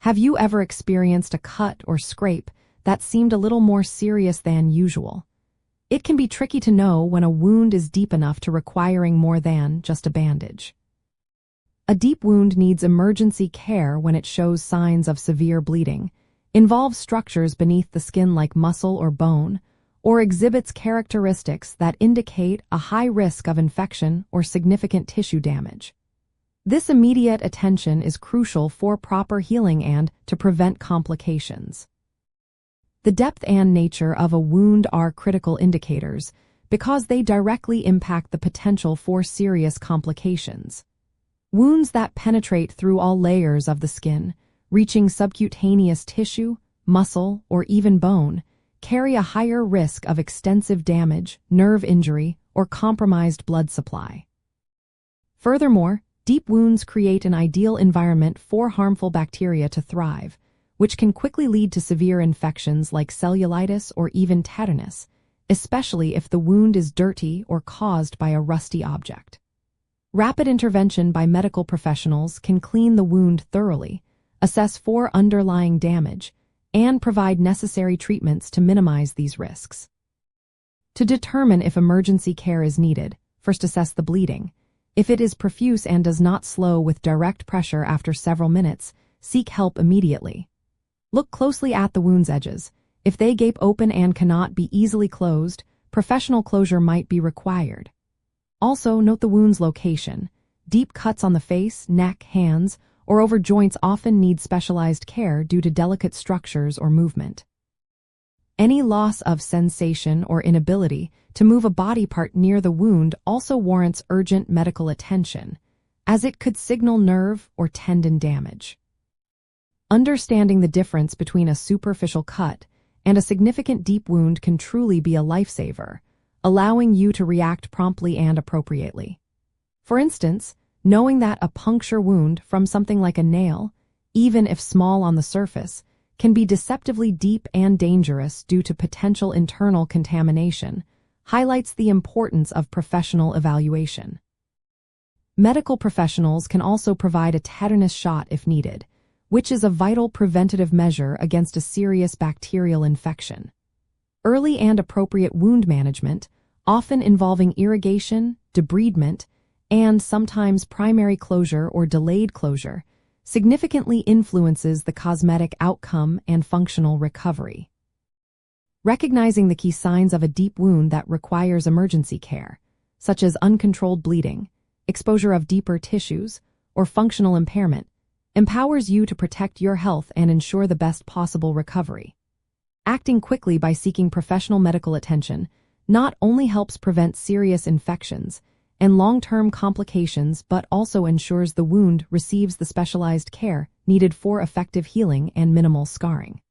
Have you ever experienced a cut or scrape that seemed a little more serious than usual? It can be tricky to know when a wound is deep enough to requiring more than just a bandage. A deep wound needs emergency care when it shows signs of severe bleeding, involves structures beneath the skin like muscle or bone, or exhibits characteristics that indicate a high risk of infection or significant tissue damage. This immediate attention is crucial for proper healing and to prevent complications. The depth and nature of a wound are critical indicators because they directly impact the potential for serious complications. Wounds that penetrate through all layers of the skin, reaching subcutaneous tissue, muscle, or even bone, carry a higher risk of extensive damage, nerve injury, or compromised blood supply. Furthermore, deep wounds create an ideal environment for harmful bacteria to thrive, which can quickly lead to severe infections like cellulitis or even tetanus, especially if the wound is dirty or caused by a rusty object. Rapid intervention by medical professionals can clean the wound thoroughly, assess for underlying damage, and provide necessary treatments to minimize these risks. To determine if emergency care is needed, first assess the bleeding. If it is profuse and does not slow with direct pressure after several minutes, seek help immediately. Look closely at the wound's edges. If they gape open and cannot be easily closed, professional closure might be required. Also, note the wound's location. Deep cuts on the face, neck, hands, or over joints often need specialized care due to delicate structures or movement. Any loss of sensation or inability to move a body part near the wound also warrants urgent medical attention, as it could signal nerve or tendon damage. Understanding the difference between a superficial cut and a significant deep wound can truly be a lifesaver, allowing you to react promptly and appropriately. For instance, knowing that a puncture wound from something like a nail, even if small on the surface, can be deceptively deep and dangerous due to potential internal contamination, highlights the importance of professional evaluation. Medical professionals can also provide a tetanus shot if needed, which is a vital preventative measure against a serious bacterial infection. Early and appropriate wound management, often involving irrigation, debridement, and sometimes primary closure or delayed closure, significantly influences the cosmetic outcome and functional recovery. Recognizing the key signs of a deep wound that requires emergency care, such as uncontrolled bleeding, exposure of deeper tissues, or functional impairment, empowers you to protect your health and ensure the best possible recovery. Acting quickly by seeking professional medical attention not only helps prevent serious infections and long-term complications but also ensures the wound receives the specialized care needed for effective healing and minimal scarring.